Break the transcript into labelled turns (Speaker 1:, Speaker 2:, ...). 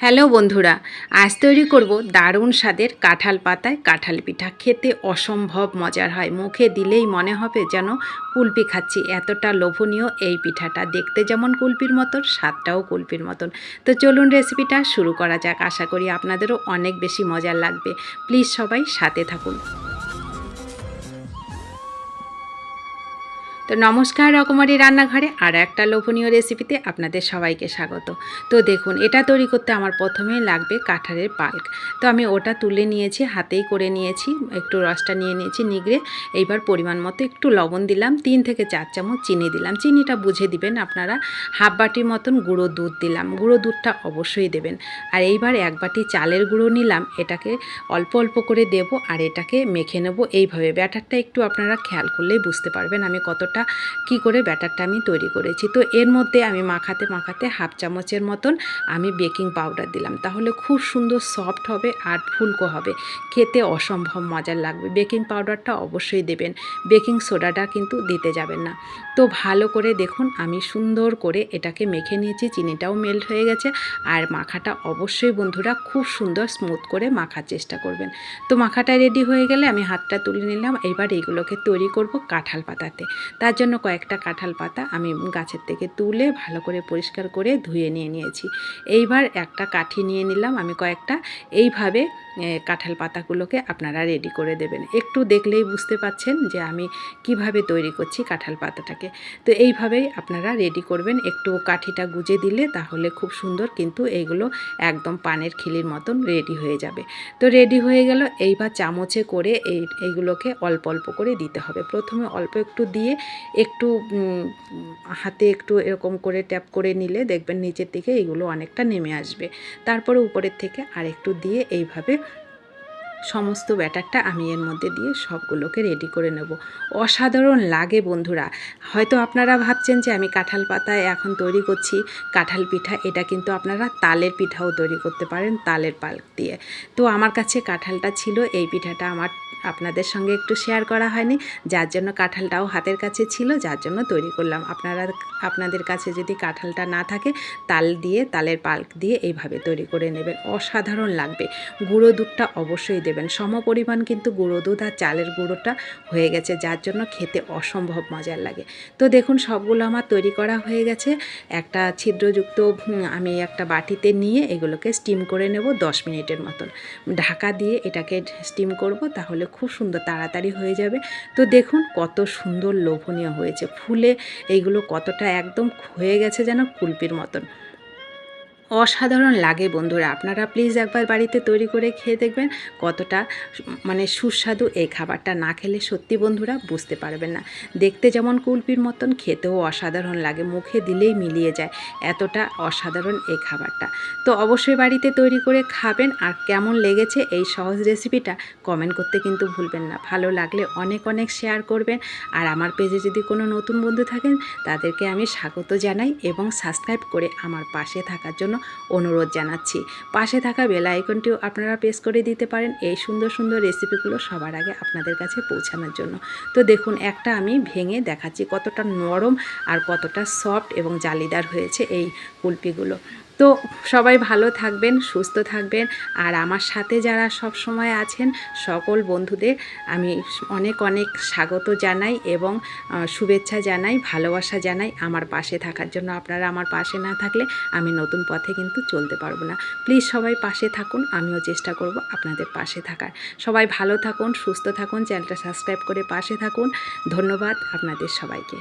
Speaker 1: Hello বন্ধুরা, আজ তৈরি করব দারুণ স্বাদের কাঁঠাল পাতায় কাঁঠাল পিঠা। খেতে অসম্ভব মজার হয়, মুখে দিলেই মনে হবে যেন কুলপি খাচ্ছি, এতটা লোভনীয় এই পিঠাটা। দেখতে যেমন কুলপির মতন, স্বাদটাও কুলপির মতন। তো চলুন রেসিপিটা শুরু করা যাক। আশা করি আপনাদেরও অনেক বেশি মজার লাগবে। প্লিজ সবাই সাথে থাকুন। তো নমস্কার, রকমারি রান্নাঘরে আর একটা লোভনীয় রেসিপিতে আপনাদের সবাইকে স্বাগত। তো দেখুন, এটা তৈরি করতে আমার প্রথমেই লাগবে কাঁঠালের পাল্প। তো আমি ওটা তুলে নিয়েছি, হাতেই করে নিয়েছি, একটু রসটা নিয়ে নিয়েছি নিগড়ে। এইবার পরিমাণ মতো একটু লবণ দিলাম, 3 থেকে 4 চামচ চিনি দিলাম। চিনিটা বুঝে দিবেন আপনারা। হাফ বাটির মতন গুঁড়ো দুধ দিলাম, গুঁড়ো দুধটা অবশ্যই দেবেন। আর এইবার 1 বাটি চালের গুঁড়ো নিলাম, এটাকে অল্প অল্প করে দেব আর এটাকে মেখে নেব এইভাবে। ব্যাটারটা একটু আপনারা খেয়াল করলেই বুঝতে পারবেন আমি কতটা কি করে ব্যাটারটা আমি তৈরি করেছি। তো এর মধ্যে আমি মাখাতে মাখাতে হাফ চামচের মতন আমি বেকিং পাউডার দিলাম, তাহলে খুব সুন্দর সফট হবে আর ফুলকো হবে, খেতে অসম্ভব মজার লাগবে। বেকিং পাউডারটা অবশ্যই দেবেন, বেকিং সোডাটা কিন্তু দিতে যাবেন না। তো ভালো করে দেখুন আমি সুন্দর করে এটাকে মেখে নিয়েছি, চিনিটাও মেল্ট হয়ে গেছে। আর মাখাটা অবশ্যই বন্ধুরা খুব সুন্দর স্মুথ করে মাখার চেষ্টা করবেন। তো মাখাটা রেডি হয়ে গেলে আমি হাতটা তুলে নিলাম। এবার এইগুলোকে তৈরি করব কাঁঠাল পাতাতে। তার জন্য কয়েকটা কাঁঠাল পাতা আমি গাছের থেকে তুলে ভালো করে পরিষ্কার করে ধুয়ে নিয়ে নিয়েছি। এইবার একটা কাঠি নিয়ে নিলাম আমি কয়েকটা। এইভাবে কাঁঠাল পাতাগুলোকে আপনারা রেডি করে দেবেন। একটু দেখলেই বুঝতে পাচ্ছেন যে আমি কিভাবে তৈরি করছি কাঁঠাল পাতাটাকে। তো এইভাবেই আপনারা রেডি করবেন। একটু কাঠিটা গুজে দিলে তাহলে খুব সুন্দর কিন্তু এইগুলো একদম পানের খিলির মতন রেডি হয়ে যাবে। তো রেডি হয়ে গেল। এইবার চামচে করে এইগুলোকে অল্প অল্প করে দিতে হবে। প্রথমে অল্প একটু দিয়ে একটু হাতে একটু এরকম করে ট্যাপ করে নিলে দেখবেন নিচের দিকে এইগুলো অনেকটা নেমে আসবে। তারপরে উপরের থেকে আর একটু দিয়ে এইভাবে সমস্ত ব্যাটারটা আমি এর মধ্যে দিয়ে সবগুলোকে রেডি করে নেব। অসাধারণ লাগে বন্ধুরা। হয়তো আপনারা ভাবছেন যে আমি কাঁঠাল পাতায় এখন তৈরি করছি কাঁঠাল পিঠা, এটা কিন্তু আপনারা তালের পিঠাও তৈরি করতে পারেন তালের পাল্প দিয়ে। তো আমার কাছে কাঁঠালটা ছিল, এই পিঠাটা আমার আপনাদের সঙ্গে একটু শেয়ার করা হয়নি, যার জন্য কাঁঠালটাও হাতের কাছে ছিল, যার জন্য তৈরি করলাম। আপনাদের কাছে যদি কাঁঠালটা না থাকে তাল দিয়ে, তালের পাল্প দিয়ে এইভাবে তৈরি করে নেবেন, অসাধারণ লাগবে। গুঁড়ো দুধটা অবশ্যই দেবেন, সমপরিমাণ কিন্তু গুঁড়ো দুধ আর চালের গুঁড়োটা হয়ে গেছে, যার জন্য খেতে অসম্ভব মজার লাগে। তো দেখুন সবগুলো আমার তৈরি করা হয়ে গেছে। একটা ছিদ্রযুক্ত আমি একটা বাটিতে নিয়ে এগুলোকে স্টিম করে নেব 10 মিনিটের মতন। ঢাকা দিয়ে এটাকে স্টিম করব, তাহলে খুব সুন্দর তাড়াতাড়ি হয়ে যাবে। তো দেখুন কত সুন্দর লোভনীয় হয়েছে, ফুলে এইগুলো কতটা একদম হয়ে গেছে যেন কুলপির মতন। অসাধারণ লাগে বন্ধুরা। আপনারা প্লিজ একবার বাড়িতে তৈরি করে খেয়ে দেখবেন কতটা মানে সুস্বাদু এই খাবারটা। না খেলে সত্যি বন্ধুরা বুঝতে পারবেন না। দেখতে যেমন কুলপির মতন, খেতেও অসাধারণ লাগে, মুখে দিলেই মিলিয়ে যায়, এতটা অসাধারণ এই খাবারটা। তো অবশ্যই বাড়িতে তৈরি করে খাবেন। আর কেমন লেগেছে এই সহজ রেসিপিটা কমেন্ট করতে কিন্তু ভুলবেন না। ভালো লাগলে অনেক অনেক শেয়ার করবেন। আর আমার পেজে যদি কোনো নতুন বন্ধু থাকেন তাদেরকে আমি স্বাগত জানাই এবং সাবস্ক্রাইব করে আমার পাশে থাকার জন্য অনুরোধ জানাচ্ছি। পাশে থাকা বেল আইকনটিও আপনারা প্রেস করে দিতে পারেন এই সুন্দর সুন্দর রেসিপিগুলো সবার আগে আপনাদের কাছে পৌঁছানোর জন্য। তো দেখুন একটা আমি ভেঙে দেখাচ্ছি কতটা নরম আর কতটা সফট এবং জালিদার হয়েছে এই কুলপিগুলো। তো সবাই ভালো থাকবেন, সুস্থ থাকবেন। আর আমার সাথে যারা সব সময় আছেন সকল বন্ধুদের আমি অনেক অনেক স্বাগত জানাই এবং শুভেচ্ছা জানাই, ভালোবাসা জানাই আমার পাশে থাকার জন্য। আপনারা আমার পাশে না থাকলে আমি নতুন পথে কিন্তু চলতে পারবো না। প্লিজ সবাই পাশে থাকুন, আমিও চেষ্টা করব আপনাদের পাশে থাকার। সবাই ভালো থাকুন, সুস্থ থাকুন, চ্যানেলটা সাবস্ক্রাইব করে পাশে থাকুন। ধন্যবাদ আপনাদের সবাইকে।